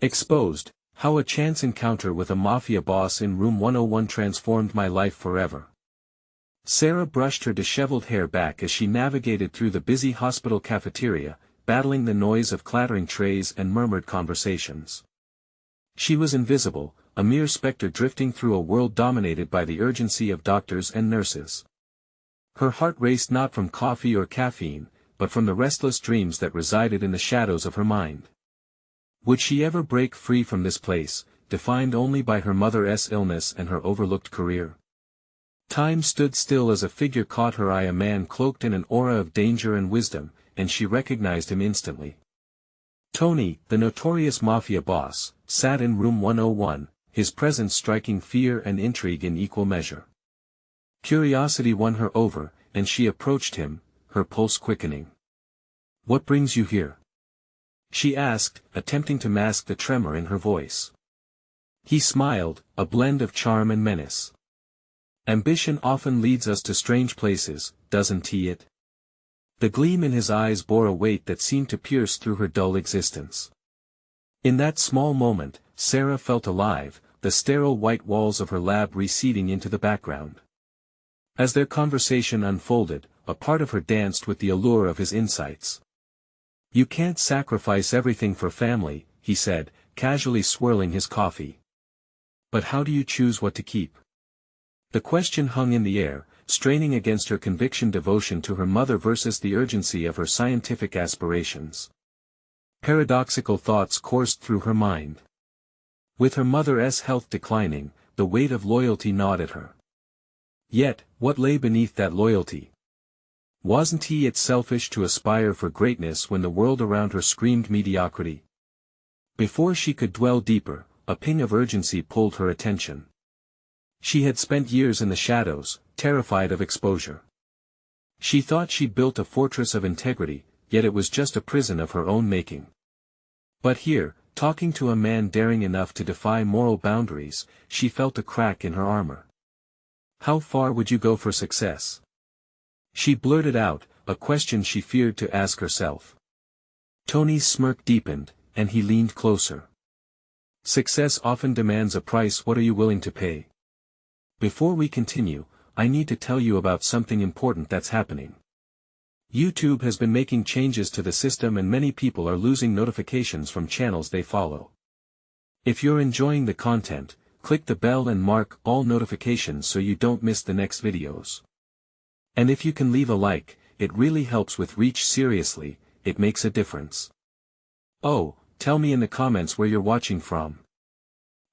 Exposed, how a chance encounter with a mafia boss in room 101 transformed my life forever. Sarah brushed her disheveled hair back as she navigated through the busy hospital cafeteria, battling the noise of clattering trays and murmured conversations. She was invisible, a mere specter drifting through a world dominated by the urgency of doctors and nurses. Her heart raced not from coffee or caffeine, but from the restless dreams that resided in the shadows of her mind. Would she ever break free from this place, defined only by her mother's illness and her overlooked career? Time stood still as a figure caught her eye, a man cloaked in an aura of danger and wisdom, and she recognized him instantly. Tony, the notorious mafia boss, sat in room 101, his presence striking fear and intrigue in equal measure. Curiosity won her over, and she approached him, her pulse quickening. "What brings you here?" she asked, attempting to mask the tremor in her voice. He smiled, a blend of charm and menace. "Ambition often leads us to strange places, doesn't it?" The gleam in his eyes bore a weight that seemed to pierce through her dull existence. In that small moment, Sarah felt alive, the sterile white walls of her lab receding into the background. As their conversation unfolded, a part of her danced with the allure of his insights. "You can't sacrifice everything for family," he said, casually swirling his coffee. "But how do you choose what to keep?" The question hung in the air, straining against her conviction devotion to her mother versus the urgency of her scientific aspirations. Paradoxical thoughts coursed through her mind. With her mother's health declining, the weight of loyalty gnawed at her. Yet, what lay beneath that loyalty? Wasn't it selfish to aspire for greatness when the world around her screamed mediocrity? Before she could dwell deeper, a ping of urgency pulled her attention. She had spent years in the shadows, terrified of exposure. She thought she'd built a fortress of integrity, yet it was just a prison of her own making. But here, talking to a man daring enough to defy moral boundaries, she felt a crack in her armor. "How far would you go for success?" she blurted out, a question she feared to ask herself. Tony's smirk deepened, and he leaned closer. "Success often demands a price. What are you willing to pay?" "Before we continue, I need to tell you about something important that's happening. YouTube has been making changes to the system and many people are losing notifications from channels they follow. If you're enjoying the content, click the bell and mark all notifications so you don't miss the next videos. And if you can leave a like, it really helps with reach. Seriously, it makes a difference. Oh, tell me in the comments where you're watching from.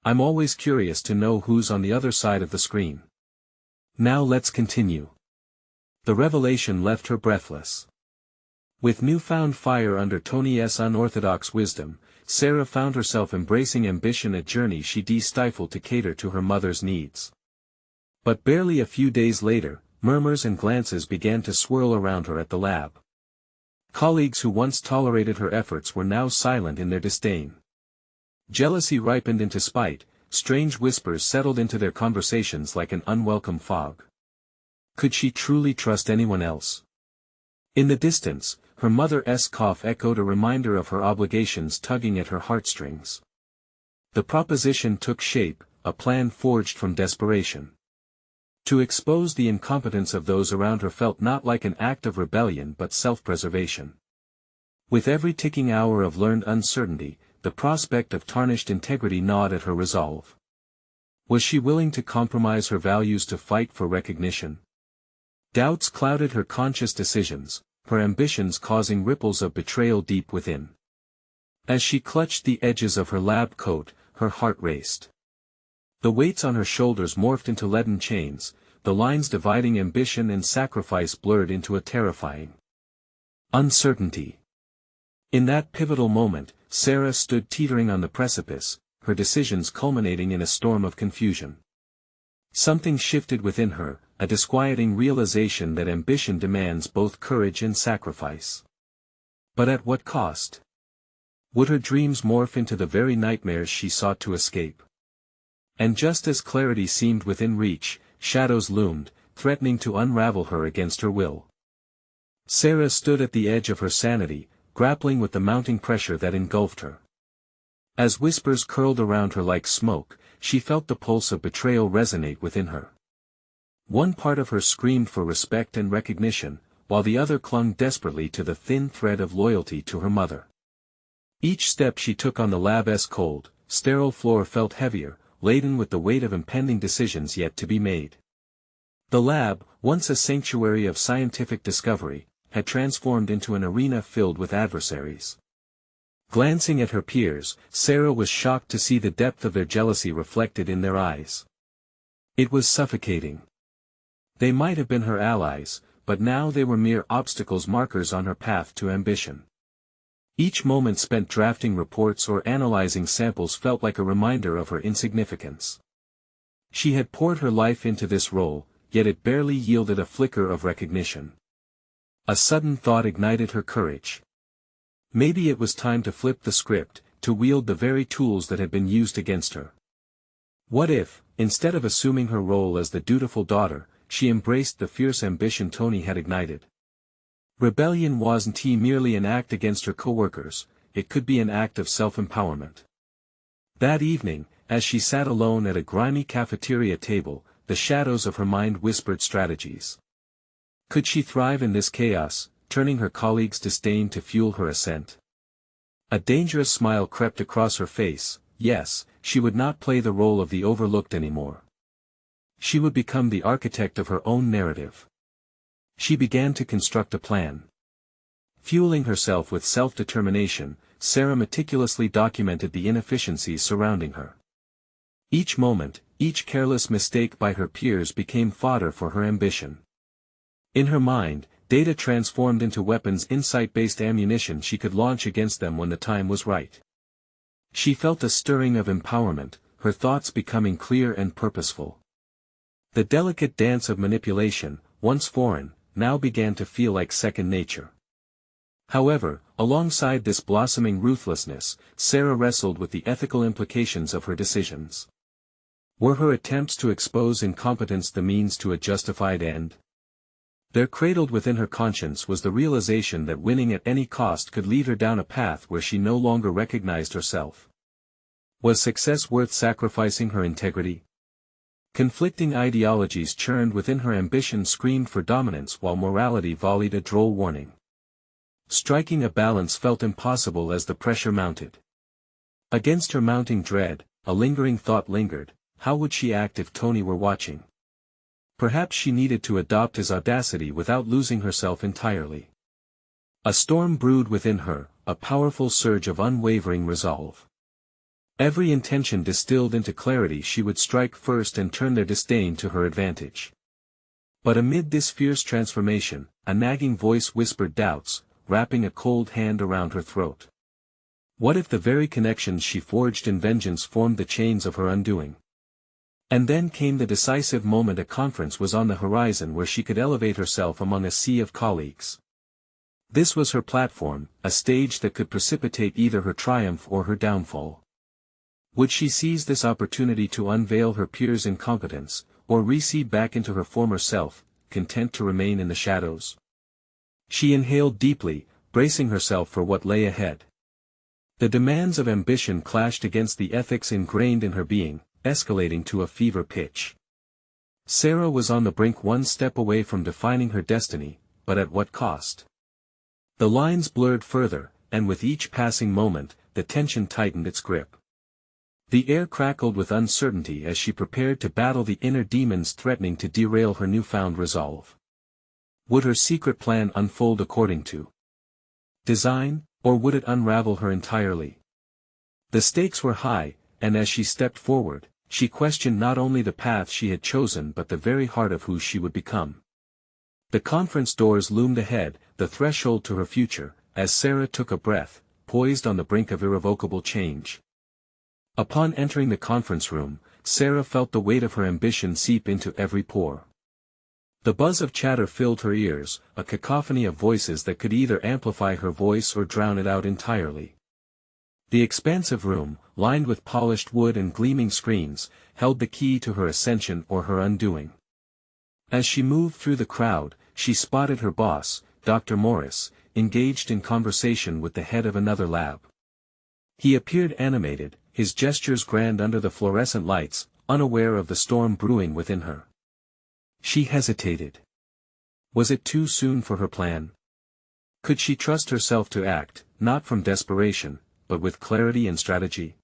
I'm always curious to know who's on the other side of the screen. Now let's continue." The revelation left her breathless. With newfound fire under Tony's unorthodox wisdom, Sarah found herself embracing ambition, a journey she stifled to cater to her mother's needs. But barely a few days later, murmurs and glances began to swirl around her at the lab. Colleagues who once tolerated her efforts were now silent in their disdain. Jealousy ripened into spite, strange whispers settled into their conversations like an unwelcome fog. Could she truly trust anyone else? In the distance, her mother's cough echoed, a reminder of her obligations tugging at her heartstrings. The proposition took shape, a plan forged from desperation. To expose the incompetence of those around her felt not like an act of rebellion but self-preservation. With every ticking hour of learned uncertainty, the prospect of tarnished integrity gnawed at her resolve. Was she willing to compromise her values to fight for recognition? Doubts clouded her conscious decisions, her ambitions causing ripples of betrayal deep within. As she clutched the edges of her lab coat, her heart raced. The weights on her shoulders morphed into leaden chains, the lines dividing ambition and sacrifice blurred into a terrifying uncertainty. In that pivotal moment, Sarah stood teetering on the precipice, her decisions culminating in a storm of confusion. Something shifted within her, a disquieting realization that ambition demands both courage and sacrifice. But at what cost? Would her dreams morph into the very nightmares she sought to escape? And just as clarity seemed within reach, shadows loomed, threatening to unravel her against her will. Sarah stood at the edge of her sanity, grappling with the mounting pressure that engulfed her. As whispers curled around her like smoke, she felt the pulse of betrayal resonate within her. One part of her screamed for respect and recognition, while the other clung desperately to the thin thread of loyalty to her mother. Each step she took on the lab's cold, sterile floor felt heavier, laden with the weight of impending decisions yet to be made. The lab, once a sanctuary of scientific discovery, had transformed into an arena filled with adversaries. Glancing at her peers, Sarah was shocked to see the depth of their jealousy reflected in their eyes. It was suffocating. They might have been her allies, but now they were mere obstacles, markers on her path to ambition. Each moment spent drafting reports or analyzing samples felt like a reminder of her insignificance. She had poured her life into this role, yet it barely yielded a flicker of recognition. A sudden thought ignited her courage. Maybe it was time to flip the script, to wield the very tools that had been used against her. What if, instead of assuming her role as the dutiful daughter, she embraced the fierce ambition Tony had ignited? Rebellion wasn't merely an act against her coworkers, it could be an act of self-empowerment. That evening, as she sat alone at a grimy cafeteria table, the shadows of her mind whispered strategies. Could she thrive in this chaos, turning her colleagues' disdain to fuel her ascent? A dangerous smile crept across her face. Yes, she would not play the role of the overlooked anymore. She would become the architect of her own narrative. She began to construct a plan. Fueling herself with self-determination, Sarah meticulously documented the inefficiencies surrounding her. Each moment, each careless mistake by her peers became fodder for her ambition. In her mind, data transformed into weapons, insight-based ammunition she could launch against them when the time was right. She felt a stirring of empowerment, her thoughts becoming clear and purposeful. The delicate dance of manipulation, once foreign, now began to feel like second nature. However, alongside this blossoming ruthlessness, Sarah wrestled with the ethical implications of her decisions. Were her attempts to expose incompetence the means to a justified end? There cradled within her conscience was the realization that winning at any cost could lead her down a path where she no longer recognized herself. Was success worth sacrificing her integrity? Conflicting ideologies churned within her, ambition screamed for dominance while morality volleyed a droll warning. Striking a balance felt impossible as the pressure mounted. Against her mounting dread, a lingering thought lingered: how would she act if Tony were watching? Perhaps she needed to adopt his audacity without losing herself entirely. A storm brewed within her, a powerful surge of unwavering resolve. Every intention distilled into clarity. She would strike first and turn their disdain to her advantage. But amid this fierce transformation, a nagging voice whispered doubts, wrapping a cold hand around her throat. What if the very connections she forged in vengeance formed the chains of her undoing? And then came the decisive moment. A conference was on the horizon where she could elevate herself among a sea of colleagues. This was her platform, a stage that could precipitate either her triumph or her downfall. Would she seize this opportunity to unveil her peers' incompetence, or recede back into her former self, content to remain in the shadows? She inhaled deeply, bracing herself for what lay ahead. The demands of ambition clashed against the ethics ingrained in her being, escalating to a fever pitch. Sarah was on the brink, one step away from defining her destiny, but at what cost? The lines blurred further, and with each passing moment, the tension tightened its grip. The air crackled with uncertainty as she prepared to battle the inner demons threatening to derail her newfound resolve. Would her secret plan unfold according to design, or would it unravel her entirely? The stakes were high, and as she stepped forward, she questioned not only the path she had chosen but the very heart of who she would become. The conference doors loomed ahead, the threshold to her future, as Sarah took a breath, poised on the brink of irrevocable change. Upon entering the conference room, Sarah felt the weight of her ambition seep into every pore. The buzz of chatter filled her ears, a cacophony of voices that could either amplify her voice or drown it out entirely. The expansive room, lined with polished wood and gleaming screens, held the key to her ascension or her undoing. As she moved through the crowd, she spotted her boss, Dr. Morris, engaged in conversation with the head of another lab. He appeared animated, his gestures grand under the fluorescent lights, unaware of the storm brewing within her. She hesitated. Was it too soon for her plan? Could she trust herself to act, not from desperation, but with clarity and strategy?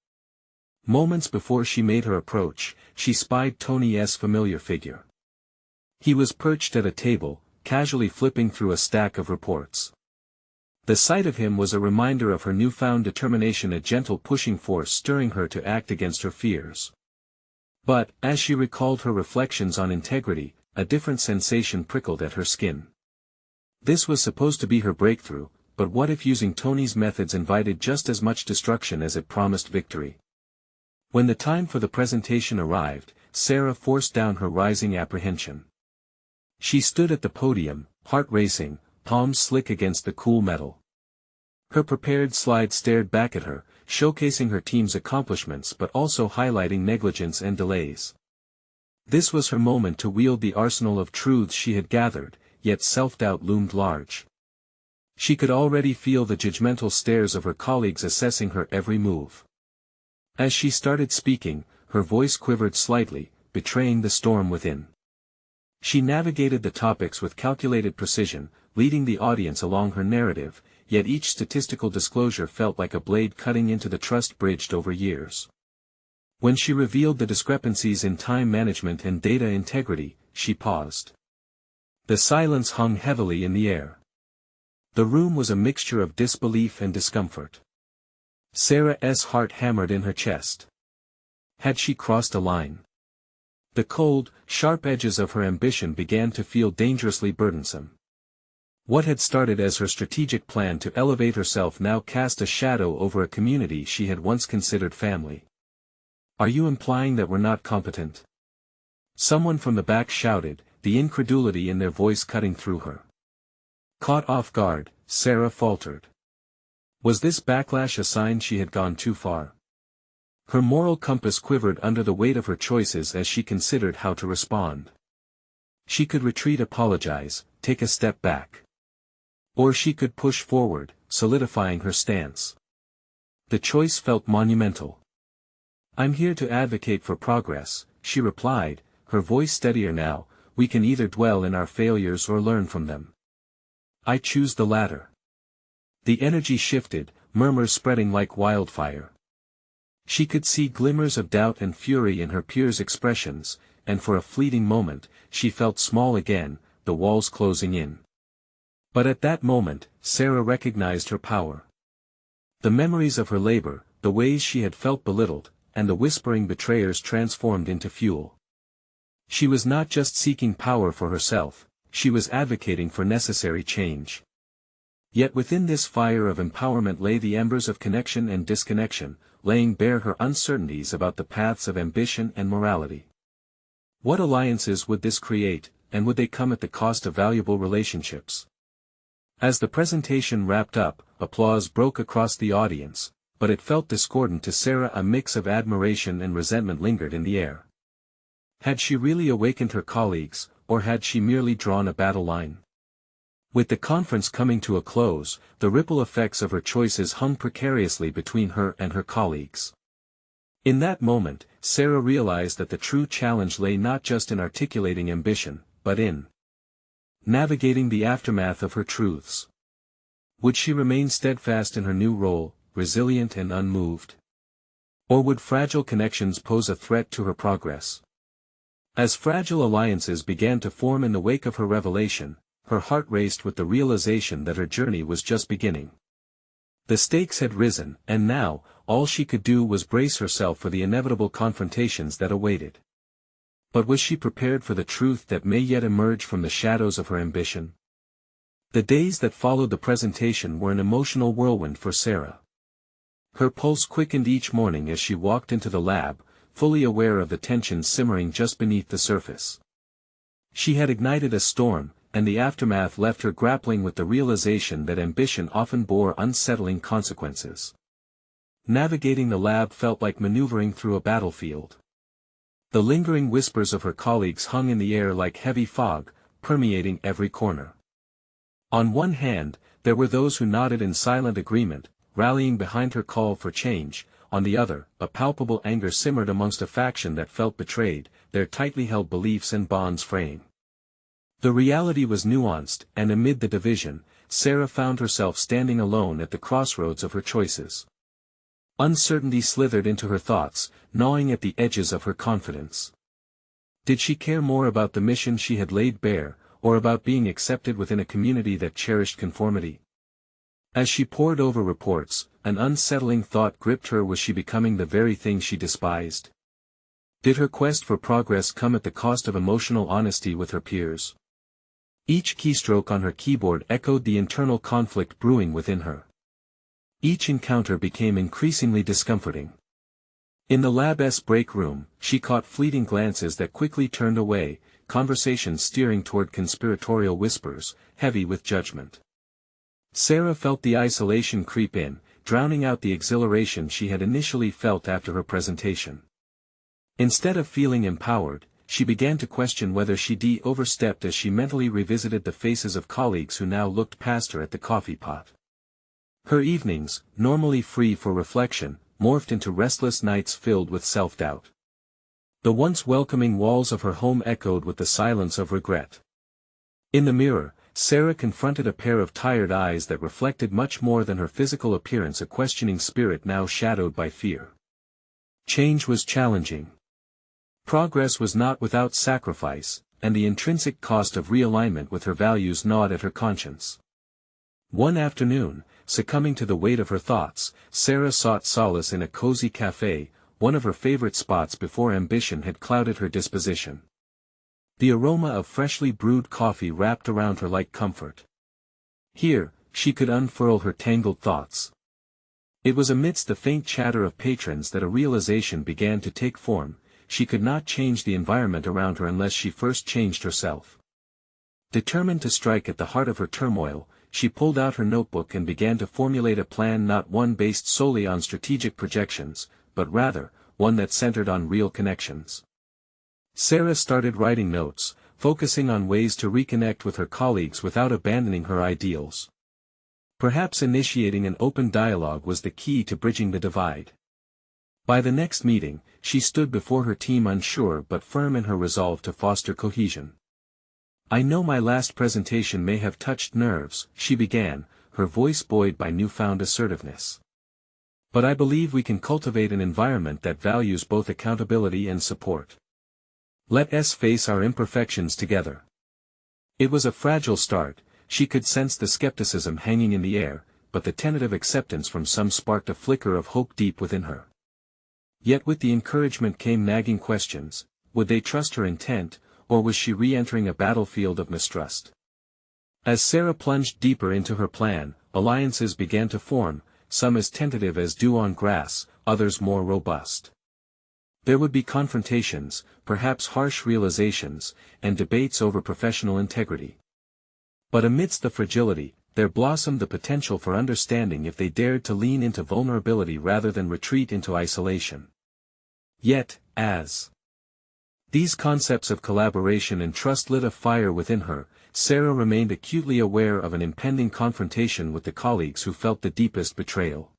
Moments before she made her approach, she spied Tony's familiar figure. He was perched at a table, casually flipping through a stack of reports. The sight of him was a reminder of her newfound determination, a gentle pushing force stirring her to act against her fears. But, as she recalled her reflections on integrity, a different sensation prickled at her skin. This was supposed to be her breakthrough, but what if using Tony's methods invited just as much destruction as it promised victory? When the time for the presentation arrived, Sarah forced down her rising apprehension. She stood at the podium, heart racing, palms slick against the cool metal. Her prepared slide stared back at her, showcasing her team's accomplishments but also highlighting negligence and delays. This was her moment to wield the arsenal of truths she had gathered, yet self-doubt loomed large. She could already feel the judgmental stares of her colleagues assessing her every move. As she started speaking, her voice quivered slightly, betraying the storm within. She navigated the topics with calculated precision, leading the audience along her narrative, yet each statistical disclosure felt like a blade cutting into the trust bridged over years. When she revealed the discrepancies in time management and data integrity, she paused. The silence hung heavily in the air. The room was a mixture of disbelief and discomfort. Sarah's heart hammered in her chest. Had she crossed a line? The cold, sharp edges of her ambition began to feel dangerously burdensome. What had started as her strategic plan to elevate herself now cast a shadow over a community she had once considered family. "Are you implying that we're not competent?" Someone from the back shouted, the incredulity in their voice cutting through her. Caught off guard, Sarah faltered. Was this backlash a sign she had gone too far? Her moral compass quivered under the weight of her choices as she considered how to respond. She could retreat, apologize, take a step back. Or she could push forward, solidifying her stance. The choice felt monumental. "I'm here to advocate for progress," she replied, her voice steadier now. "We can either dwell in our failures or learn from them. I choose the latter." The energy shifted, murmurs spreading like wildfire. She could see glimmers of doubt and fury in her peers' expressions, and for a fleeting moment, she felt small again, the walls closing in. But at that moment, Sarah recognized her power. The memories of her labor, the ways she had felt belittled, and the whispering betrayers transformed into fuel. She was not just seeking power for herself, she was advocating for necessary change. Yet within this fire of empowerment lay the embers of connection and disconnection, laying bare her uncertainties about the paths of ambition and morality. What alliances would this create, and would they come at the cost of valuable relationships? As the presentation wrapped up, applause broke across the audience, but it felt discordant to Sarah. A mix of admiration and resentment lingered in the air. Had she really awakened her colleagues, or had she merely drawn a battle line? With the conference coming to a close, the ripple effects of her choices hung precariously between her and her colleagues. In that moment, Sarah realized that the true challenge lay not just in articulating ambition, but in navigating the aftermath of her truths. Would she remain steadfast in her new role, resilient and unmoved? Or would fragile connections pose a threat to her progress? As fragile alliances began to form in the wake of her revelation, her heart raced with the realization that her journey was just beginning. The stakes had risen, and now, all she could do was brace herself for the inevitable confrontations that awaited. But was she prepared for the truth that may yet emerge from the shadows of her ambition? The days that followed the presentation were an emotional whirlwind for Sarah. Her pulse quickened each morning as she walked into the lab, fully aware of the tension simmering just beneath the surface. She had ignited a storm, and the aftermath left her grappling with the realization that ambition often bore unsettling consequences. Navigating the lab felt like maneuvering through a battlefield. The lingering whispers of her colleagues hung in the air like heavy fog, permeating every corner. On one hand, there were those who nodded in silent agreement, rallying behind her call for change. On the other, a palpable anger simmered amongst a faction that felt betrayed, their tightly held beliefs and bonds fraying. The reality was nuanced, and amid the division, Sarah found herself standing alone at the crossroads of her choices. Uncertainty slithered into her thoughts, gnawing at the edges of her confidence. Did she care more about the mission she had laid bare, or about being accepted within a community that cherished conformity? As she pored over reports, an unsettling thought gripped her: was she becoming the very thing she despised? Did her quest for progress come at the cost of emotional honesty with her peers? Each keystroke on her keyboard echoed the internal conflict brewing within her. Each encounter became increasingly discomforting. In the lab's break room, she caught fleeting glances that quickly turned away, conversations steering toward conspiratorial whispers, heavy with judgment. Sarah felt the isolation creep in, drowning out the exhilaration she had initially felt after her presentation. Instead of feeling empowered, she began to question whether she'd overstepped as she mentally revisited the faces of colleagues who now looked past her at the coffee pot. Her evenings, normally free for reflection, morphed into restless nights filled with self-doubt. The once welcoming walls of her home echoed with the silence of regret. In the mirror, Sarah confronted a pair of tired eyes that reflected much more than her physical appearance, a questioning spirit now shadowed by fear. Change was challenging. Progress was not without sacrifice, and the intrinsic cost of realignment with her values gnawed at her conscience. One afternoon, succumbing to the weight of her thoughts, Sarah sought solace in a cozy café, one of her favorite spots before ambition had clouded her disposition. The aroma of freshly brewed coffee wrapped around her like comfort. Here, she could unfurl her tangled thoughts. It was amidst the faint chatter of patrons that a realization began to take form: she could not change the environment around her unless she first changed herself. Determined to strike at the heart of her turmoil, she pulled out her notebook and began to formulate a plan, not one based solely on strategic projections, but rather, one that centered on real connections. Sarah started writing notes, focusing on ways to reconnect with her colleagues without abandoning her ideals. Perhaps initiating an open dialogue was the key to bridging the divide. By the next meeting, she stood before her team unsure but firm in her resolve to foster cohesion. "I know my last presentation may have touched nerves," she began, her voice buoyed by newfound assertiveness. "But I believe we can cultivate an environment that values both accountability and support. Let us face our imperfections together." It was a fragile start. She could sense the skepticism hanging in the air, but the tentative acceptance from some sparked a flicker of hope deep within her. Yet with the encouragement came nagging questions: would they trust her intent, or was she re-entering a battlefield of mistrust? As Sarah plunged deeper into her plan, alliances began to form, some as tentative as dew on grass, others more robust. There would be confrontations, perhaps harsh realizations, and debates over professional integrity. But amidst the fragility, there blossomed the potential for understanding if they dared to lean into vulnerability rather than retreat into isolation. Yet, as these concepts of collaboration and trust lit a fire within her, Sarah remained acutely aware of an impending confrontation with the colleagues who felt the deepest betrayal.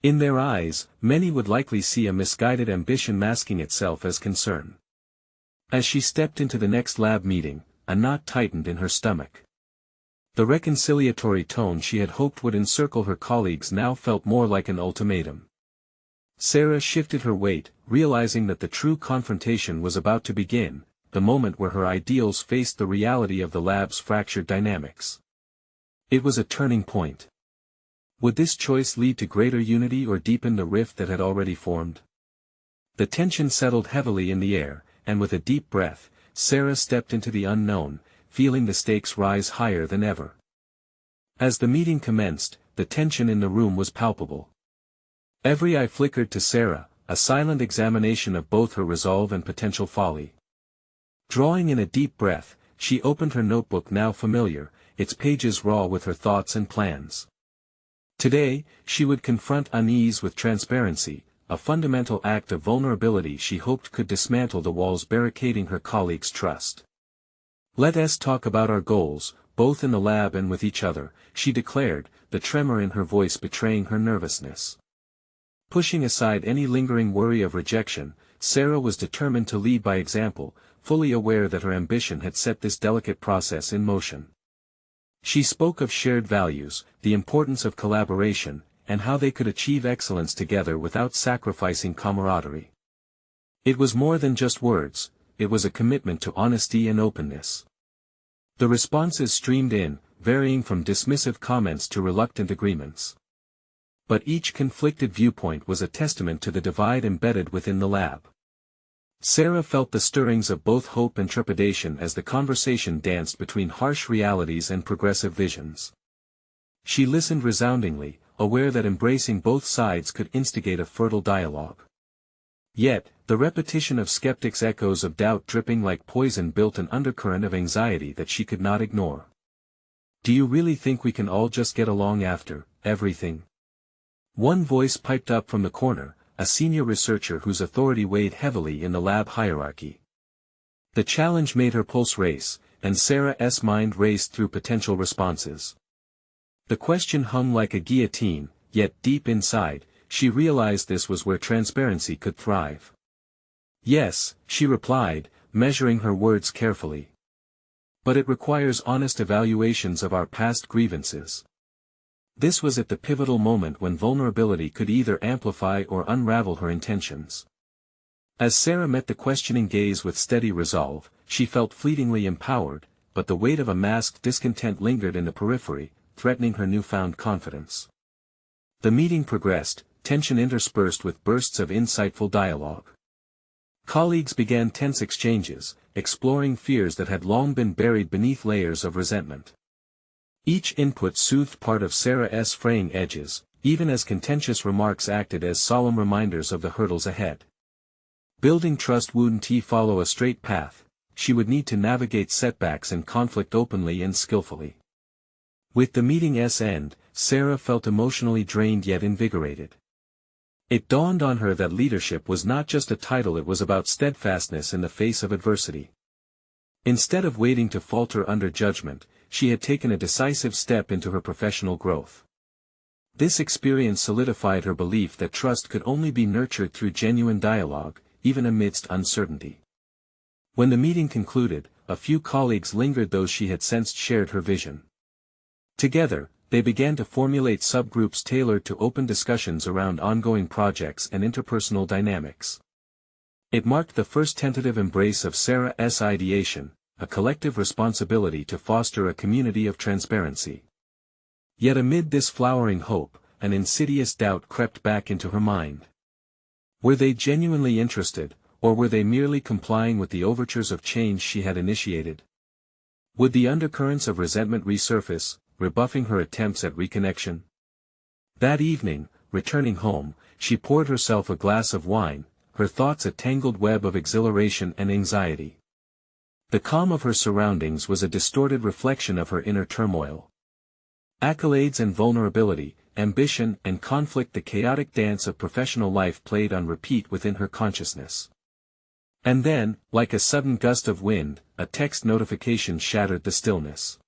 In their eyes, many would likely see a misguided ambition masking itself as concern. As she stepped into the next lab meeting, a knot tightened in her stomach. The reconciliatory tone she had hoped would encircle her colleagues now felt more like an ultimatum. Sarah shifted her weight, realizing that the true confrontation was about to begin, the moment where her ideals faced the reality of the lab's fractured dynamics. It was a turning point. Would this choice lead to greater unity or deepen the rift that had already formed? The tension settled heavily in the air, and with a deep breath, Sarah stepped into the unknown, feeling the stakes rise higher than ever. As the meeting commenced, the tension in the room was palpable. Every eye flickered to Sarah, a silent examination of both her resolve and potential folly. Drawing in a deep breath, she opened her notebook, now familiar, its pages raw with her thoughts and plans. Today, she would confront unease with transparency, a fundamental act of vulnerability she hoped could dismantle the walls barricading her colleagues' trust. "Let us talk about our goals," both in the lab and with each other, she declared, the tremor in her voice betraying her nervousness. Pushing aside any lingering worry of rejection, Sarah was determined to lead by example, fully aware that her ambition had set this delicate process in motion. She spoke of shared values, the importance of collaboration, and how they could achieve excellence together without sacrificing camaraderie. It was more than just words, it was a commitment to honesty and openness. The responses streamed in, varying from dismissive comments to reluctant agreements. But each conflicted viewpoint was a testament to the divide embedded within the lab. Sarah felt the stirrings of both hope and trepidation as the conversation danced between harsh realities and progressive visions. She listened resoundingly, aware that embracing both sides could instigate a fertile dialogue. Yet, the repetition of skeptics' echoes of doubt dripping like poison built an undercurrent of anxiety that she could not ignore. "Do you really think we can all just get along after everything?" One voice piped up from the corner, a senior researcher whose authority weighed heavily in the lab hierarchy. The challenge made her pulse race, and Sarah's mind raced through potential responses. The question hung like a guillotine, yet deep inside, she realized this was where transparency could thrive. "Yes," she replied, measuring her words carefully. "But it requires honest evaluations of our past grievances." This was at the pivotal moment when vulnerability could either amplify or unravel her intentions. As Sarah met the questioning gaze with steady resolve, she felt fleetingly empowered, but the weight of a masked discontent lingered in the periphery, threatening her newfound confidence. The meeting progressed, tension interspersed with bursts of insightful dialogue. Colleagues began tense exchanges, exploring fears that had long been buried beneath layers of resentment. Each input soothed part of Sarah's fraying edges, even as contentious remarks acted as solemn reminders of the hurdles ahead. Building trust wouldn't follow a straight path, she would need to navigate setbacks and conflict openly and skillfully. With the meeting's end, Sarah felt emotionally drained yet invigorated. It dawned on her that leadership was not just a title, it was about steadfastness in the face of adversity. Instead of waiting to falter under judgment, she had taken a decisive step into her professional growth. This experience solidified her belief that trust could only be nurtured through genuine dialogue, even amidst uncertainty. When the meeting concluded, a few colleagues lingered, those she had sensed shared her vision. Together, they began to formulate subgroups tailored to open discussions around ongoing projects and interpersonal dynamics. It marked the first tentative embrace of Sarah's ideation, a collective responsibility to foster a community of transparency. Yet amid this flowering hope, an insidious doubt crept back into her mind. Were they genuinely interested, or were they merely complying with the overtures of change she had initiated? Would the undercurrents of resentment resurface, rebuffing her attempts at reconnection? That evening, returning home, she poured herself a glass of wine, her thoughts a tangled web of exhilaration and anxiety. The calm of her surroundings was a distorted reflection of her inner turmoil. Accolades and vulnerability, ambition and conflict, the chaotic dance of professional life played on repeat within her consciousness. And then, like a sudden gust of wind, a text notification shattered the stillness.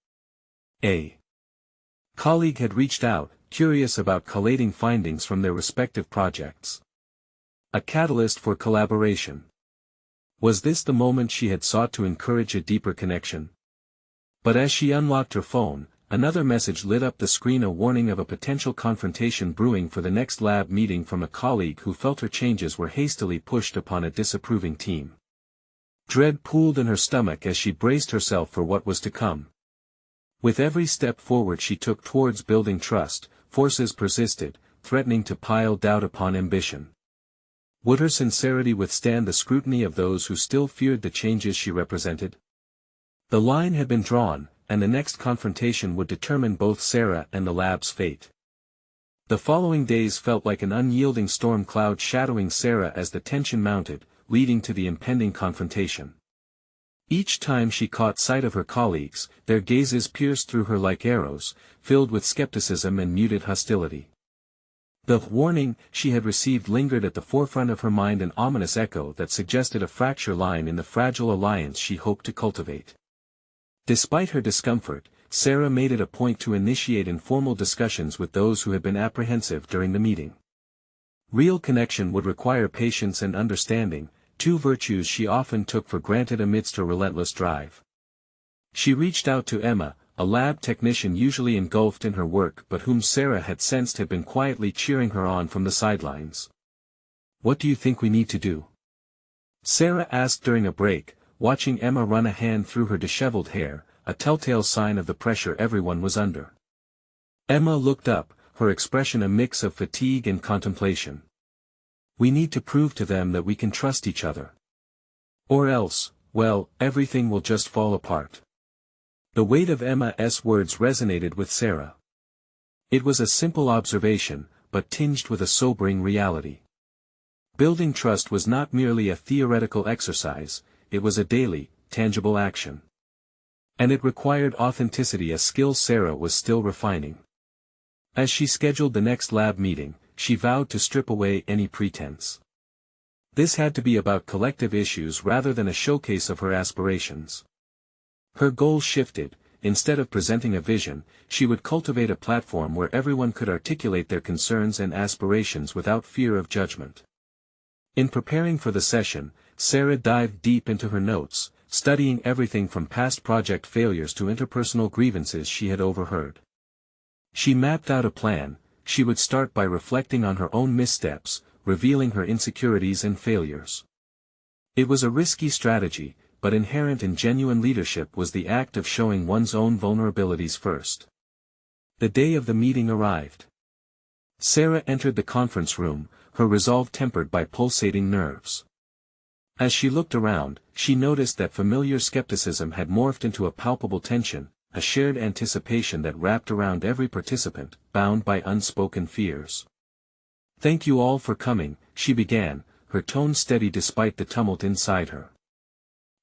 A colleague had reached out, curious about collating findings from their respective projects. A catalyst for collaboration. Was this the moment she had sought to encourage a deeper connection? But as she unlocked her phone, another message lit up the screen, a warning of a potential confrontation brewing for the next lab meeting from a colleague who felt her changes were hastily pushed upon a disapproving team. Dread pooled in her stomach as she braced herself for what was to come. With every step forward she took towards building trust, forces persisted, threatening to pile doubt upon ambition. Would her sincerity withstand the scrutiny of those who still feared the changes she represented? The line had been drawn, and the next confrontation would determine both Sarah and the lab's fate. The following days felt like an unyielding storm cloud shadowing Sarah as the tension mounted, leading to the impending confrontation. Each time she caught sight of her colleagues, their gazes pierced through her like arrows, filled with skepticism and muted hostility. The warning she had received lingered at the forefront of her mind, an ominous echo that suggested a fracture line in the fragile alliance she hoped to cultivate. Despite her discomfort, Sarah made it a point to initiate informal discussions with those who had been apprehensive during the meeting. Real connection would require patience and understanding, two virtues she often took for granted amidst her relentless drive. She reached out to Emma, a lab technician usually engulfed in her work but whom Sarah had sensed had been quietly cheering her on from the sidelines. "What do you think we need to do?" Sarah asked during a break, watching Emma run a hand through her disheveled hair, a telltale sign of the pressure everyone was under. Emma looked up, her expression a mix of fatigue and contemplation. "We need to prove to them that we can trust each other. Or else, well, everything will just fall apart." The weight of Emma's words resonated with Sarah. It was a simple observation, but tinged with a sobering reality. Building trust was not merely a theoretical exercise, it was a daily, tangible action. And it required authenticity, a skill Sarah was still refining. As she scheduled the next lab meeting, she vowed to strip away any pretense. This had to be about collective issues rather than a showcase of her aspirations. Her goals shifted. Instead of presenting a vision, she would cultivate a platform where everyone could articulate their concerns and aspirations without fear of judgment. In preparing for the session, Sarah dived deep into her notes, studying everything from past project failures to interpersonal grievances she had overheard. She mapped out a plan. She would start by reflecting on her own missteps, revealing her insecurities and failures. It was a risky strategy, but inherent in genuine leadership was the act of showing one's own vulnerabilities first. The day of the meeting arrived. Sarah entered the conference room, her resolve tempered by pulsating nerves. As she looked around, she noticed that familiar skepticism had morphed into a palpable tension, a shared anticipation that wrapped around every participant, bound by unspoken fears. "Thank you all for coming," she began, her tone steady despite the tumult inside her.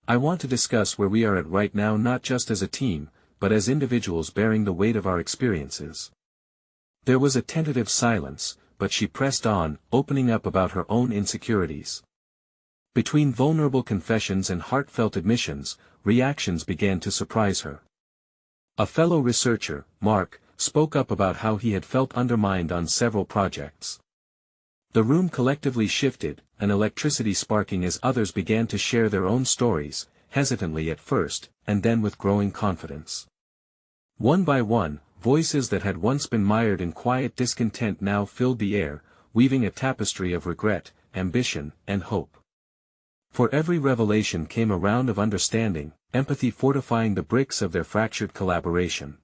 "I want to discuss where we are at right now, not just as a team, but as individuals bearing the weight of our experiences." There was a tentative silence, but she pressed on, opening up about her own insecurities. Between vulnerable confessions and heartfelt admissions, reactions began to surprise her. A fellow researcher, Mark, spoke up about how he had felt undermined on several projects. The room collectively shifted, an electricity sparking as others began to share their own stories, hesitantly at first, and then with growing confidence. One by one, voices that had once been mired in quiet discontent now filled the air, weaving a tapestry of regret, ambition, and hope. For every revelation came a round of understanding, empathy fortifying the bricks of their fractured collaboration.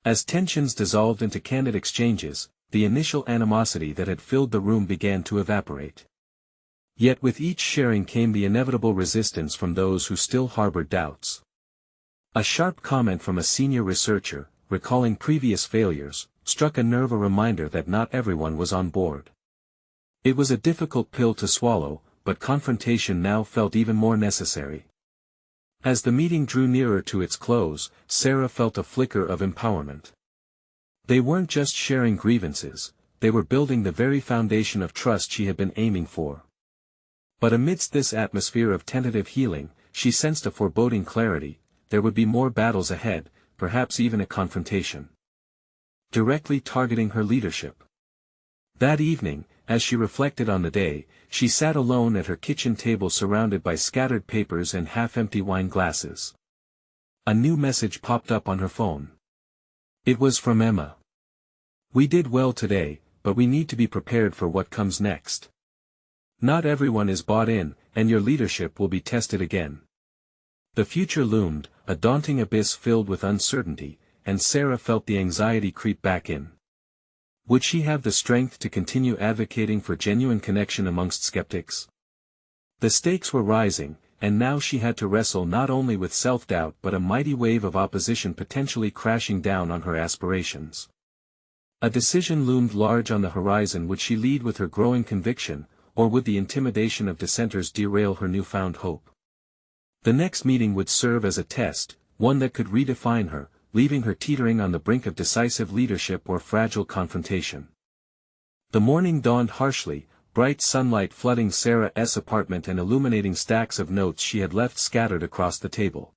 As tensions dissolved into candid exchanges, the initial animosity that had filled the room began to evaporate. Yet with each sharing came the inevitable resistance from those who still harbored doubts. A sharp comment from a senior researcher, recalling previous failures, struck a nerve, a reminder that not everyone was on board. It was a difficult pill to swallow, but confrontation now felt even more necessary. As the meeting drew nearer to its close, Sarah felt a flicker of empowerment. They weren't just sharing grievances, they were building the very foundation of trust she had been aiming for. But amidst this atmosphere of tentative healing, she sensed a foreboding clarity. There would be more battles ahead, perhaps even a confrontation directly targeting her leadership. That evening, as she reflected on the day, she sat alone at her kitchen table surrounded by scattered papers and half-empty wine glasses. A new message popped up on her phone. It was from Emma. "We did well today, but we need to be prepared for what comes next. Not everyone is bought in, and your leadership will be tested again." The future loomed, a daunting abyss filled with uncertainty, and Sarah felt the anxiety creep back in. Would she have the strength to continue advocating for genuine connection amongst skeptics? The stakes were rising, and now she had to wrestle not only with self-doubt but a mighty wave of opposition potentially crashing down on her aspirations. A decision loomed large on the horizon. Would she lead with her growing conviction, or would the intimidation of dissenters derail her newfound hope? The next meeting would serve as a test, one that could redefine her, leaving her teetering on the brink of decisive leadership or fragile confrontation. The morning dawned harshly, bright sunlight flooding Sarah's apartment and illuminating stacks of notes she had left scattered across the table.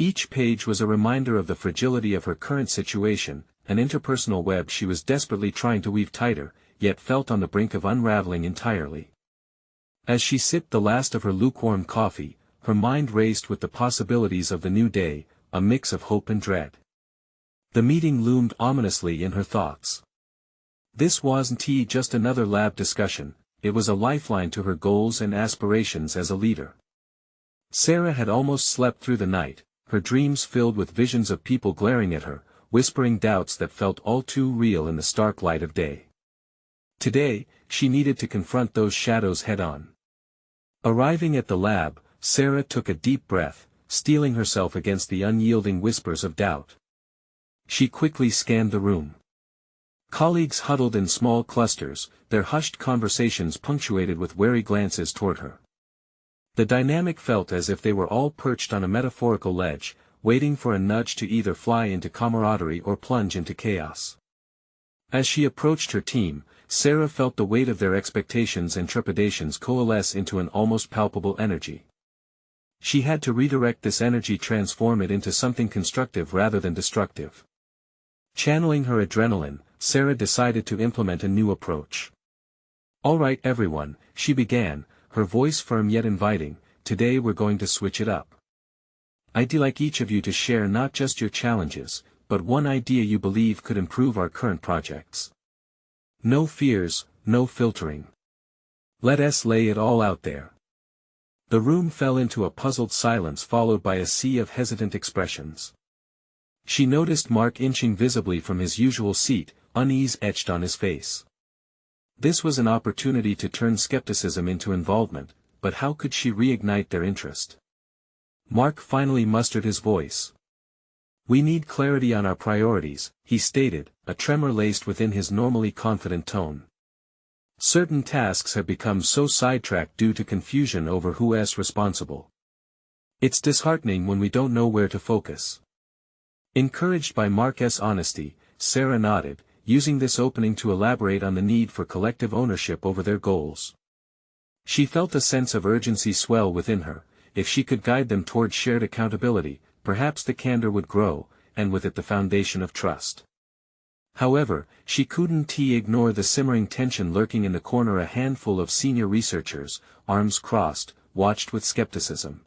Each page was a reminder of the fragility of her current situation, an interpersonal web she was desperately trying to weave tighter, yet felt on the brink of unraveling entirely. As she sipped the last of her lukewarm coffee, her mind raced with the possibilities of the new day, a mix of hope and dread. The meeting loomed ominously in her thoughts. This wasn't just another lab discussion, it was a lifeline to her goals and aspirations as a leader. Sarah had almost slept through the night, her dreams filled with visions of people glaring at her, whispering doubts that felt all too real in the stark light of day. Today, she needed to confront those shadows head-on. Arriving at the lab, Sarah took a deep breath, steeling herself against the unyielding whispers of doubt. She quickly scanned the room. Colleagues huddled in small clusters, their hushed conversations punctuated with wary glances toward her. The dynamic felt as if they were all perched on a metaphorical ledge, waiting for a nudge to either fly into camaraderie or plunge into chaos. As she approached her team, Sarah felt the weight of their expectations and trepidations coalesce into an almost palpable energy. She had to redirect this energy, transform it into something constructive rather than destructive. Channeling her adrenaline, Sarah decided to implement a new approach. "All right everyone," she began, her voice firm yet inviting, "today we're going to switch it up. I'd like each of you to share not just your challenges, but one idea you believe could improve our current projects. No fears, no filtering. Let us lay it all out there." The room fell into a puzzled silence followed by a sea of hesitant expressions. She noticed Mark inching visibly from his usual seat, unease etched on his face. This was an opportunity to turn skepticism into involvement, but how could she reignite their interest? Mark finally mustered his voice. "We need clarity on our priorities," he stated, a tremor laced within his normally confident tone. "Certain tasks have become so sidetracked due to confusion over who's responsible. It's disheartening when we don't know where to focus." Encouraged by Mark's honesty, Sarah nodded, using this opening to elaborate on the need for collective ownership over their goals. She felt a sense of urgency swell within her. If she could guide them toward shared accountability, perhaps the candor would grow, and with it the foundation of trust. However, she couldn't ignore the simmering tension lurking in the corner. A handful of senior researchers, arms crossed, watched with skepticism.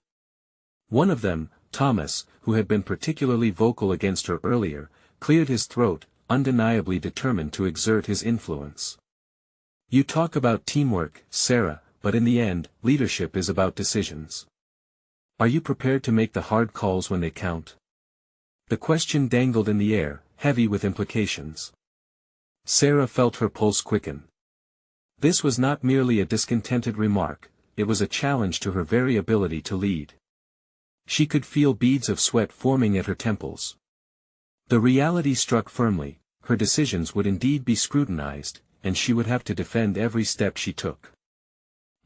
One of them, Thomas, who had been particularly vocal against her earlier, cleared his throat, undeniably determined to exert his influence. "You talk about teamwork, Sarah, but in the end, leadership is about decisions. Are you prepared to make the hard calls when they count?" The question dangled in the air, heavy with implications. Sarah felt her pulse quicken. This was not merely a discontented remark, it was a challenge to her very ability to lead. She could feel beads of sweat forming at her temples. The reality struck firmly, her decisions would indeed be scrutinized, and she would have to defend every step she took.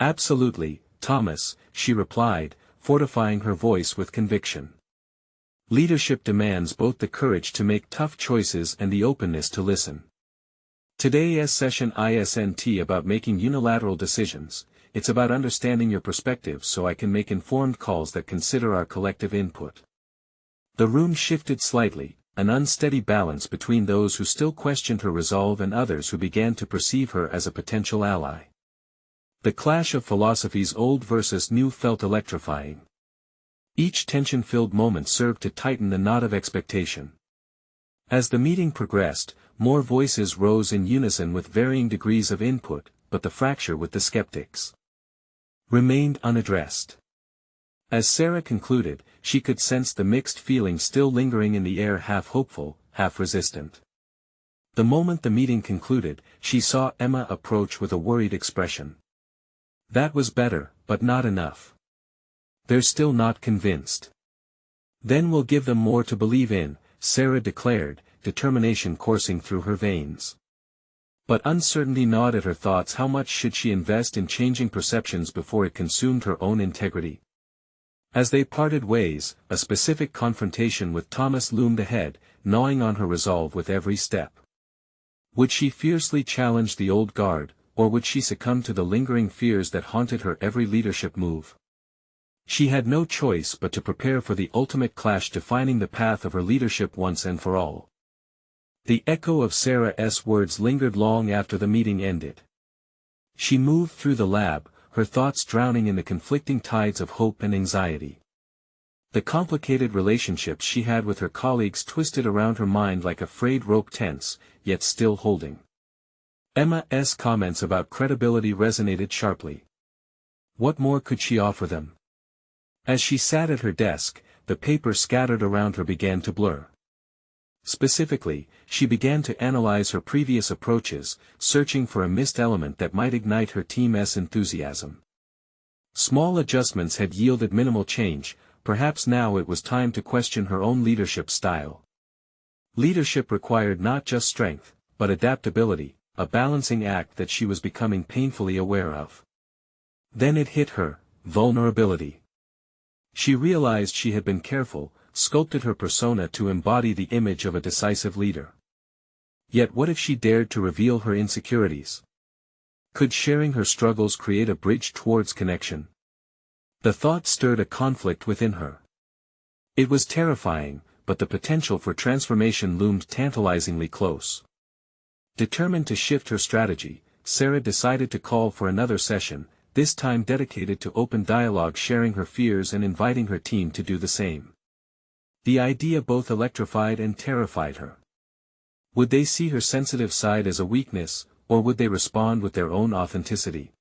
"Absolutely, Thomas," she replied, fortifying her voice with conviction. "Leadership demands both the courage to make tough choices and the openness to listen. Today's session isn't about making unilateral decisions, it's about understanding your perspective so I can make informed calls that consider our collective input." The room shifted slightly, an unsteady balance between those who still questioned her resolve and others who began to perceive her as a potential ally. The clash of philosophies old versus new felt electrifying. Each tension-filled moment served to tighten the knot of expectation. As the meeting progressed, more voices rose in unison with varying degrees of input, but the fracture with the skeptics remained unaddressed. As Sarah concluded, she could sense the mixed feelings still lingering in the air, half hopeful, half resistant. The moment the meeting concluded, she saw Emma approach with a worried expression. "That was better, but not enough. They're still not convinced." "Then we'll give them more to believe in," Sarah declared, determination coursing through her veins. But uncertainty gnawed at her thoughts. How much should she invest in changing perceptions before it consumed her own integrity? As they parted ways, a specific confrontation with Thomas loomed ahead, gnawing on her resolve with every step. Would she fiercely challenge the old guard, or would she succumb to the lingering fears that haunted her every leadership move? She had no choice but to prepare for the ultimate clash defining the path of her leadership once and for all. The echo of Sarah's words lingered long after the meeting ended. She moved through the lab, her thoughts drowning in the conflicting tides of hope and anxiety. The complicated relationships she had with her colleagues twisted around her mind like a frayed rope, tense, yet still holding. Emma's comments about credibility resonated sharply. What more could she offer them? As she sat at her desk, the paper scattered around her began to blur. Specifically, she began to analyze her previous approaches, searching for a missed element that might ignite her team's enthusiasm. Small adjustments had yielded minimal change, perhaps now it was time to question her own leadership style. Leadership required not just strength, but adaptability, a balancing act that she was becoming painfully aware of. Then it hit her: vulnerability. She realized she had been careful, sculpted her persona to embody the image of a decisive leader. Yet what if she dared to reveal her insecurities? Could sharing her struggles create a bridge towards connection? The thought stirred a conflict within her. It was terrifying, but the potential for transformation loomed tantalizingly close. Determined to shift her strategy, Sarah decided to call for another session, this time dedicated to open dialogue, sharing her fears and inviting her team to do the same. The idea both electrified and terrified her. Would they see her sensitive side as a weakness, or would they respond with their own authenticity?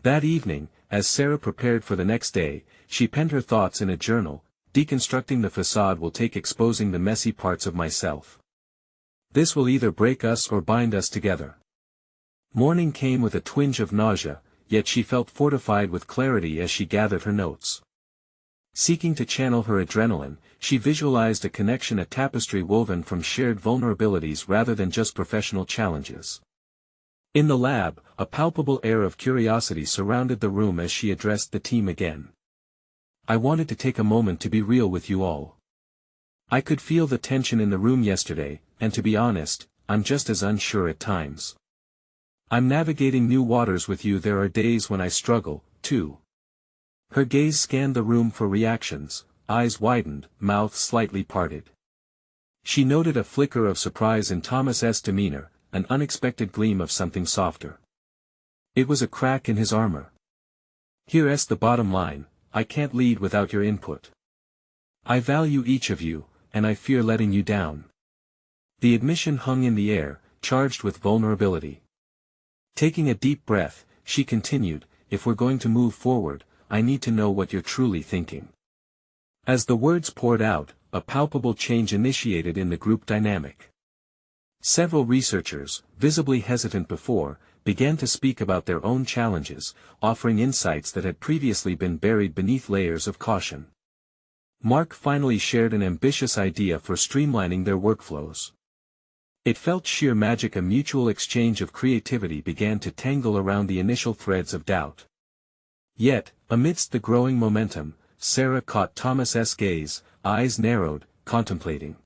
That evening, as Sarah prepared for the next day, she penned her thoughts in a journal: deconstructing the facade will take exposing the messy parts of myself. This will either break us or bind us together. Morning came with a twinge of nausea, yet she felt fortified with clarity as she gathered her notes. Seeking to channel her adrenaline, she visualized a connection, a tapestry woven from shared vulnerabilities rather than just professional challenges. In the lab, a palpable air of curiosity surrounded the room as she addressed the team again. I wanted to take a moment to be real with you all. I could feel the tension in the room yesterday, and to be honest, I'm just as unsure at times. I'm navigating new waters with you. There are days when I struggle, too. Her gaze scanned the room for reactions, eyes widened, mouth slightly parted. She noted a flicker of surprise in Thomas's demeanor, an unexpected gleam of something softer. It was a crack in his armor. Here's the bottom line: I can't lead without your input. I value each of you, and I fear letting you down. The admission hung in the air, charged with vulnerability. Taking a deep breath, she continued, if we're going to move forward, I need to know what you're truly thinking. As the words poured out, a palpable change initiated in the group dynamic. Several researchers, visibly hesitant before, began to speak about their own challenges, offering insights that had previously been buried beneath layers of caution. Mark finally shared an ambitious idea for streamlining their workflows. It felt sheer magic. A mutual exchange of creativity began to tangle around the initial threads of doubt. Yet, amidst the growing momentum, Sarah caught Thomas's gaze, eyes narrowed, contemplating.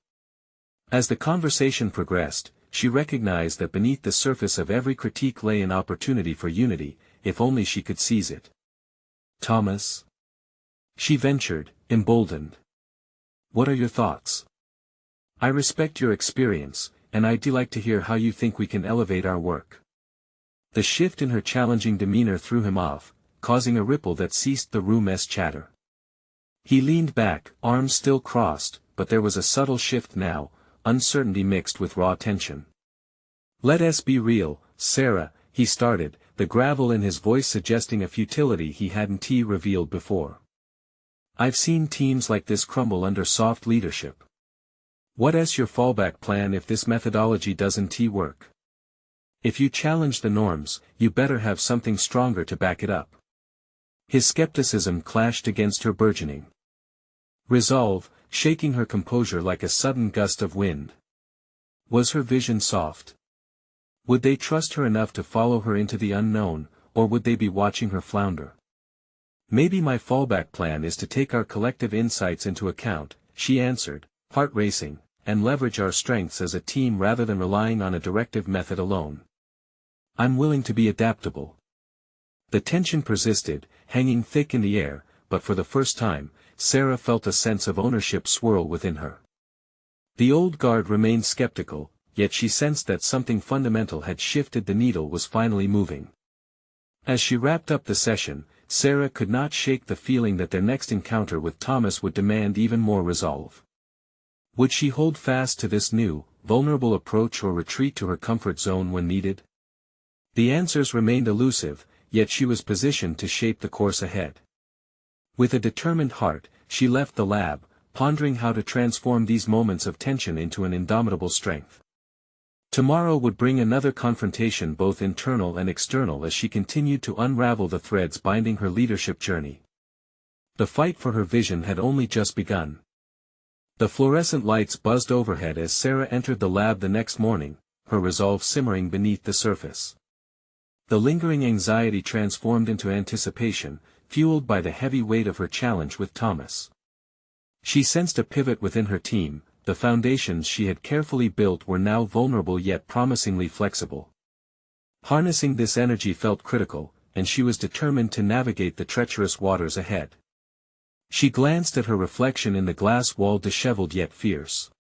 As the conversation progressed, she recognized that beneath the surface of every critique lay an opportunity for unity, if only she could seize it. Thomas? She ventured, emboldened. What are your thoughts? I respect your experience, and I'd like to hear how you think we can elevate our work. The shift in her challenging demeanor threw him off, causing a ripple that ceased the room's chatter. He leaned back, arms still crossed, but there was a subtle shift now, uncertainty mixed with raw tension. Let's be real, Sarah, he started, the gravel in his voice suggesting a futility he hadn't revealed before. I've seen teams like this crumble under soft leadership. What's your fallback plan if this methodology doesn't work? If you challenge the norms, you better have something stronger to back it up. His skepticism clashed against her burgeoning resolve, shaking her composure like a sudden gust of wind. Was her vision soft? Would they trust her enough to follow her into the unknown, or would they be watching her flounder? Maybe my fallback plan is to take our collective insights into account, she answered, heart racing, and leverage our strengths as a team rather than relying on a directive method alone. I'm willing to be adaptable. The tension persisted, hanging thick in the air, but for the first time, Sarah felt a sense of ownership swirl within her. The old guard remained skeptical, yet she sensed that something fundamental had shifted. The needle was finally moving. As she wrapped up the session, Sarah could not shake the feeling that their next encounter with Thomas would demand even more resolve. Would she hold fast to this new, vulnerable approach or retreat to her comfort zone when needed? The answers remained elusive, yet she was positioned to shape the course ahead. With a determined heart, she left the lab, pondering how to transform these moments of tension into an indomitable strength. Tomorrow would bring another confrontation, both internal and external, as she continued to unravel the threads binding her leadership journey. The fight for her vision had only just begun. The fluorescent lights buzzed overhead as Sarah entered the lab the next morning, her resolve simmering beneath the surface. The lingering anxiety transformed into anticipation, fueled by the heavy weight of her challenge with Thomas. She sensed a pivot within her team. The foundations she had carefully built were now vulnerable yet promisingly flexible. Harnessing this energy felt critical, and she was determined to navigate the treacherous waters ahead. She glanced at her reflection in the glass wall, disheveled yet fierce.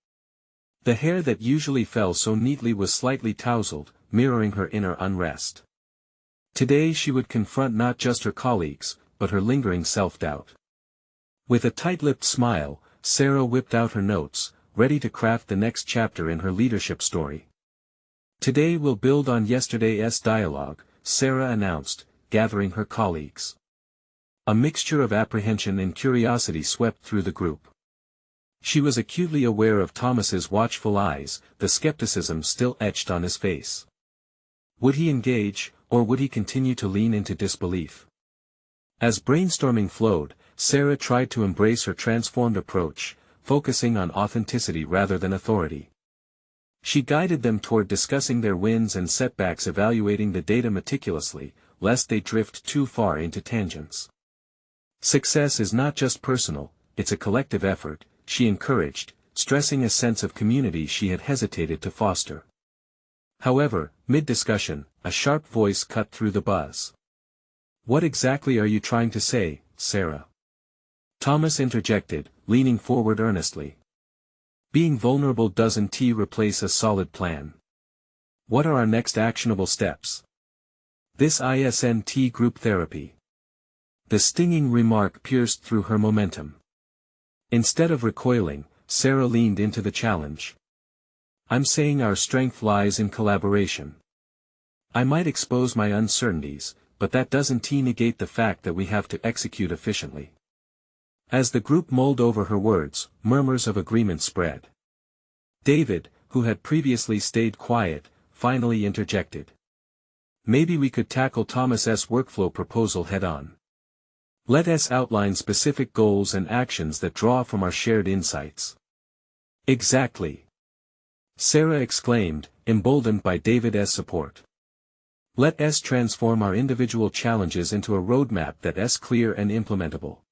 The hair that usually fell so neatly was slightly tousled, mirroring her inner unrest. Today she would confront not just her colleagues, but her lingering self-doubt. With a tight-lipped smile, Sarah whipped out her notes, ready to craft the next chapter in her leadership story. Today we'll build on yesterday's dialogue, Sarah announced, gathering her colleagues. A mixture of apprehension and curiosity swept through the group. She was acutely aware of Thomas's watchful eyes, the skepticism still etched on his face. Would he engage, or would he continue to lean into disbelief? As brainstorming flowed, Sarah tried to embrace her transformed approach, focusing on authenticity rather than authority. She guided them toward discussing their wins and setbacks, evaluating the data meticulously, lest they drift too far into tangents. Success is not just personal, it's a collective effort, she encouraged, stressing a sense of community she had hesitated to foster. However, mid-discussion, a sharp voice cut through the buzz. "What exactly are you trying to say, Sarah?" Thomas interjected, leaning forward earnestly. "Being vulnerable doesn't replace a solid plan. What are our next actionable steps?" "This isn't group therapy." The stinging remark pierced through her momentum. Instead of recoiling, Sarah leaned into the challenge. "I'm saying our strength lies in collaboration. I might expose my uncertainties, but that doesn't negate the fact that we have to execute efficiently." As the group mulled over her words, murmurs of agreement spread. David, who had previously stayed quiet, finally interjected. "Maybe we could tackle Thomas's workflow proposal head-on. Let us outline specific goals and actions that draw from our shared insights." "Exactly!" Sarah exclaimed, emboldened by David's support. "Let us transform our individual challenges into a roadmap that is clear and implementable."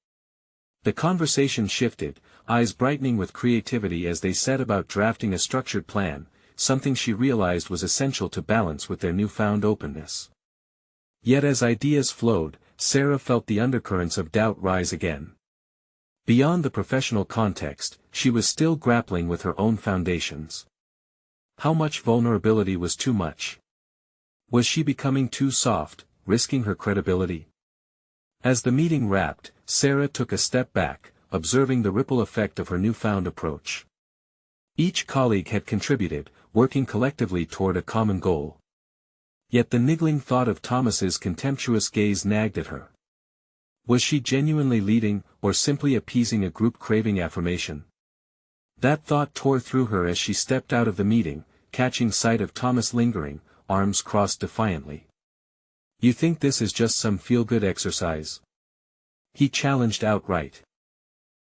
The conversation shifted, eyes brightening with creativity as they set about drafting a structured plan, something she realized was essential to balance with their newfound openness. Yet as ideas flowed, Sarah felt the undercurrents of doubt rise again. Beyond the professional context, she was still grappling with her own foundations. How much vulnerability was too much? Was she becoming too soft, risking her credibility? As the meeting wrapped, Sarah took a step back, observing the ripple effect of her newfound approach. Each colleague had contributed, working collectively toward a common goal. Yet the niggling thought of Thomas's contemptuous gaze nagged at her. Was she genuinely leading, or simply appeasing a group craving affirmation? That thought tore through her as she stepped out of the meeting, catching sight of Thomas lingering, arms crossed defiantly. "You think this is just some feel-good exercise?" he challenged outright.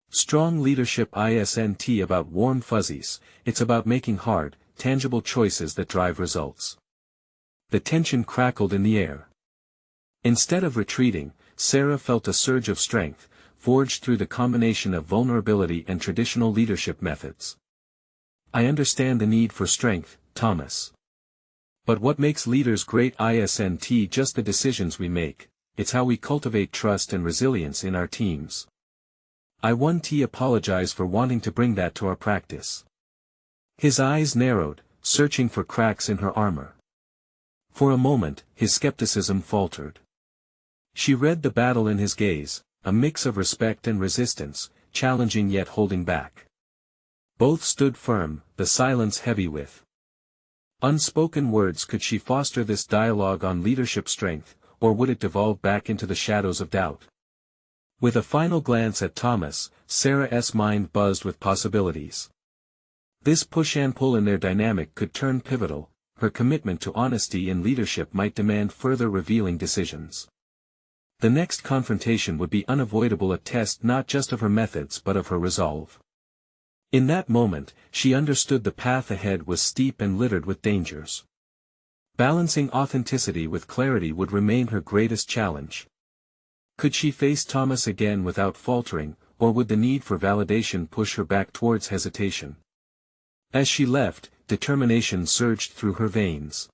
"Strong leadership isn't about warm fuzzies, it's about making hard, tangible choices that drive results." The tension crackled in the air. Instead of retreating, Sarah felt a surge of strength, forged through the combination of vulnerability and traditional leadership methods. "I understand the need for strength, Thomas. But what makes leaders great isn't just the decisions we make, it's how we cultivate trust and resilience in our teams. I want to apologize for wanting to bring that to our practice. His eyes narrowed, searching for cracks in her armor. For a moment, his skepticism faltered. She read the battle in his gaze, a mix of respect and resistance, challenging yet holding back. Both stood firm, the silence heavy with unspoken words. Could she foster this dialogue on leadership strength, or would it devolve back into the shadows of doubt? With a final glance at Thomas, Sarah's mind buzzed with possibilities. This push and pull in their dynamic could turn pivotal. Her commitment to honesty in leadership might demand further revealing decisions. The next confrontation would be unavoidable, a test not just of her methods but of her resolve. In that moment, she understood the path ahead was steep and littered with dangers. Balancing authenticity with clarity would remain her greatest challenge. Could she face Thomas again without faltering, or would the need for validation push her back towards hesitation? As she left, determination surged through her veins.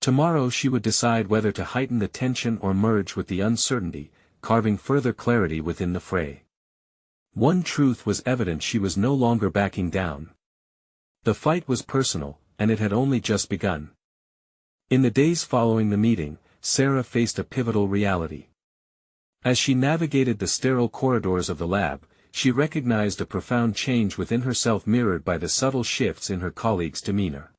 Tomorrow she would decide whether to heighten the tension or merge with the uncertainty, carving further clarity within the fray. One truth was evident: she was no longer backing down. The fight was personal, and it had only just begun. In the days following the meeting, Sarah faced a pivotal reality. As she navigated the sterile corridors of the lab, she recognized a profound change within herself, mirrored by the subtle shifts in her colleagues' demeanor.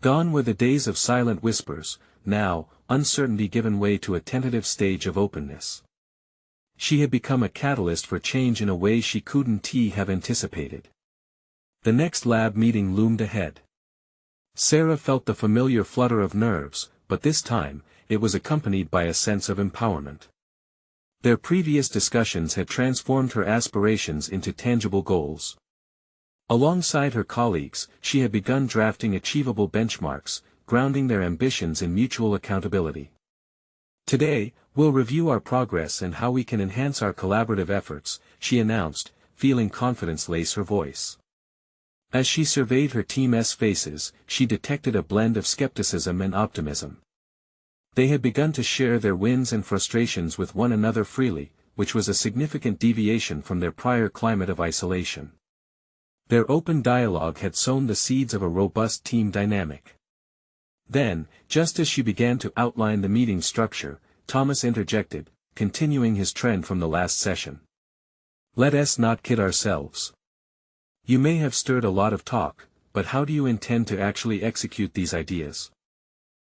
Gone were the days of silent whispers. Now, uncertainty given way to a tentative stage of openness. She had become a catalyst for change in a way she couldn't have anticipated. The next lab meeting loomed ahead. Sarah felt the familiar flutter of nerves, but this time, it was accompanied by a sense of empowerment. Their previous discussions had transformed her aspirations into tangible goals. Alongside her colleagues, she had begun drafting achievable benchmarks, grounding their ambitions in mutual accountability. Today, we'll review our progress and how we can enhance our collaborative efforts, she announced, feeling confidence lace her voice. As she surveyed her team's faces, she detected a blend of skepticism and optimism. They had begun to share their wins and frustrations with one another freely, which was a significant deviation from their prior climate of isolation. Their open dialogue had sown the seeds of a robust team dynamic. Then, just as she began to outline the meeting structure, Thomas interjected, continuing his trend from the last session. Let us not kid ourselves. You may have stirred a lot of talk, but how do you intend to actually execute these ideas?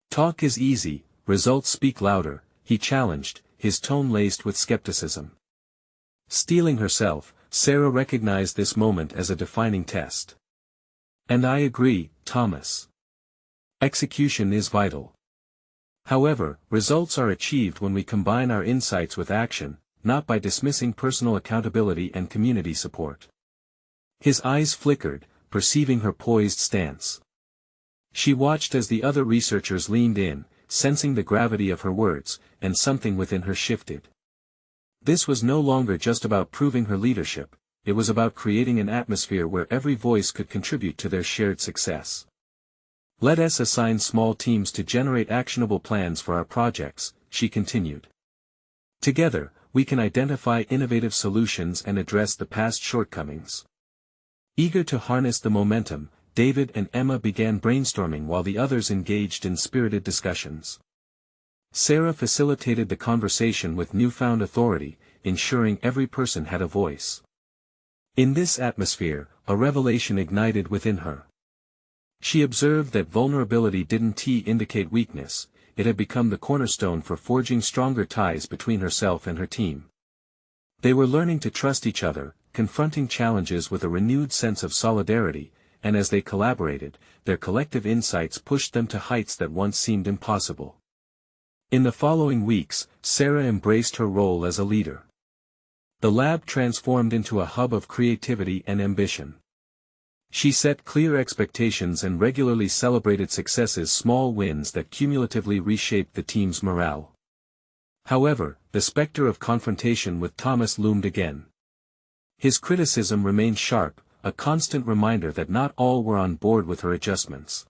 Talk is easy, results speak louder, he challenged, his tone laced with skepticism. Steeling herself, Sarah recognized this moment as a defining test. And I agree, Thomas. Execution is vital. However, results are achieved when we combine our insights with action, not by dismissing personal accountability and community support. His eyes flickered, perceiving her poised stance. She watched as the other researchers leaned in, sensing the gravity of her words, and something within her shifted. This was no longer just about proving her leadership, it was about creating an atmosphere where every voice could contribute to their shared success. Let us assign small teams to generate actionable plans for our projects, she continued. Together, we can identify innovative solutions and address the past shortcomings. Eager to harness the momentum, David and Emma began brainstorming while the others engaged in spirited discussions. Sarah facilitated the conversation with newfound authority, ensuring every person had a voice. In this atmosphere, a revelation ignited within her. She observed that vulnerability didn't indicate weakness, it had become the cornerstone for forging stronger ties between herself and her team. They were learning to trust each other, confronting challenges with a renewed sense of solidarity, and as they collaborated, their collective insights pushed them to heights that once seemed impossible. In the following weeks, Sarah embraced her role as a leader. The lab transformed into a hub of creativity and ambition. She set clear expectations and regularly celebrated successes, small wins that cumulatively reshaped the team's morale. However, the specter of confrontation with Thomas loomed again. His criticism remained sharp, a constant reminder that not all were on board with her adjustments.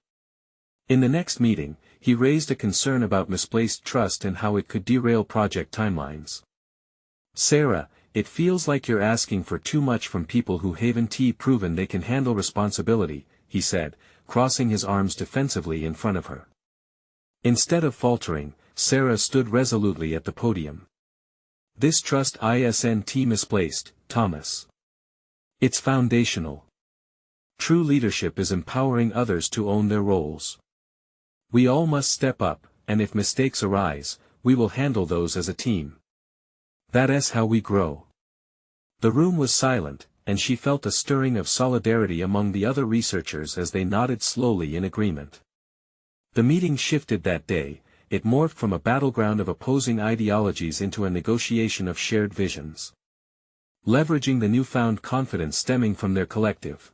In the next meeting, he raised a concern about misplaced trust and how it could derail project timelines. "Sarah, it feels like you're asking for too much from people who haven't proven they can handle responsibility," he said, crossing his arms defensively in front of her. Instead of faltering, Sarah stood resolutely at the podium. "This trust isn't misplaced, Thomas. It's foundational. True leadership is empowering others to own their roles. We all must step up, and if mistakes arise, we will handle those as a team. That's how we grow." The room was silent, and she felt a stirring of solidarity among the other researchers as they nodded slowly in agreement. The meeting shifted that day. It morphed from a battleground of opposing ideologies into a negotiation of shared visions. Leveraging the newfound confidence stemming from their collective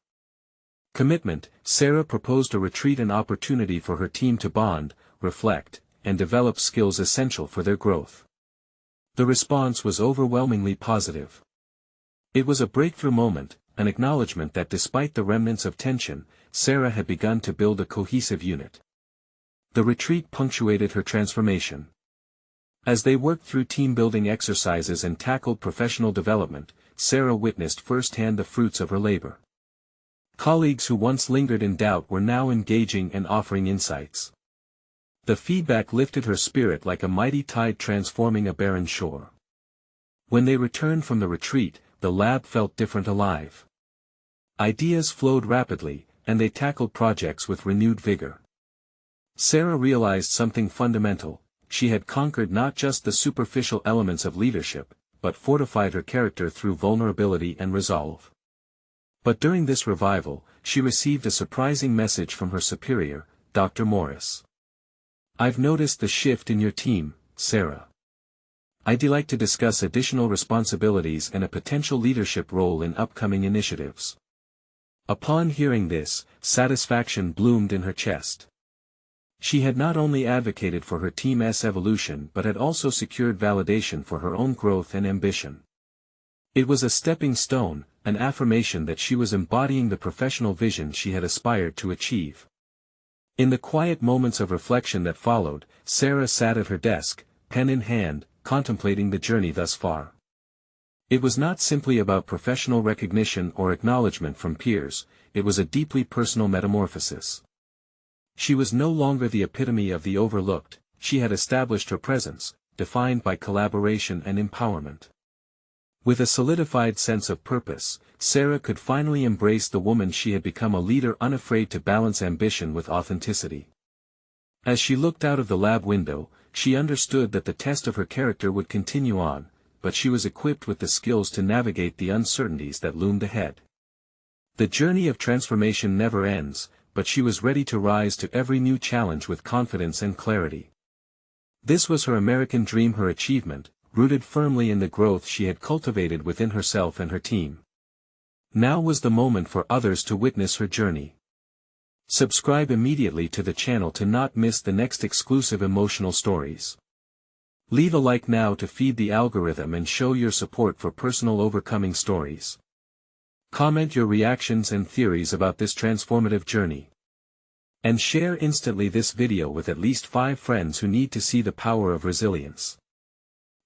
commitment, Sarah proposed a retreat, an opportunity for her team to bond, reflect, and develop skills essential for their growth. The response was overwhelmingly positive. It was a breakthrough moment, an acknowledgement that despite the remnants of tension, Sarah had begun to build a cohesive unit. The retreat punctuated her transformation. As they worked through team-building exercises and tackled professional development, Sarah witnessed firsthand the fruits of her labor. Colleagues who once lingered in doubt were now engaging and offering insights. The feedback lifted her spirit like a mighty tide transforming a barren shore. When they returned from the retreat, the lab felt different, alive. Ideas flowed rapidly, and they tackled projects with renewed vigor. Sarah realized something fundamental: she had conquered not just the superficial elements of leadership, but fortified her character through vulnerability and resolve. But during this revival, she received a surprising message from her superior, Dr. Morris. "I've noticed the shift in your team, Sarah. I'd like to discuss additional responsibilities and a potential leadership role in upcoming initiatives." Upon hearing this, satisfaction bloomed in her chest. She had not only advocated for her team's evolution but had also secured validation for her own growth and ambition. It was a stepping stone, an affirmation that she was embodying the professional vision she had aspired to achieve. In the quiet moments of reflection that followed, Sarah sat at her desk, pen in hand, contemplating the journey thus far. It was not simply about professional recognition or acknowledgement from peers, it was a deeply personal metamorphosis. She was no longer the epitome of the overlooked, she had established her presence, defined by collaboration and empowerment. With a solidified sense of purpose, Sarah could finally embrace the woman she had become, a leader unafraid to balance ambition with authenticity. As she looked out of the lab window, she understood that the test of her character would continue on, but she was equipped with the skills to navigate the uncertainties that loomed ahead. The journey of transformation never ends, but she was ready to rise to every new challenge with confidence and clarity. This was her American dream, her achievement, rooted firmly in the growth she had cultivated within herself and her team. Now was the moment for others to witness her journey. Subscribe immediately to the channel to not miss the next exclusive emotional stories. Leave a like now to feed the algorithm and show your support for personal overcoming stories. Comment your reactions and theories about this transformative journey. And share instantly this video with at least 5 friends who need to see the power of resilience.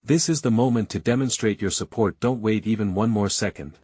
This is the moment to demonstrate your support. Don't wait even one more second.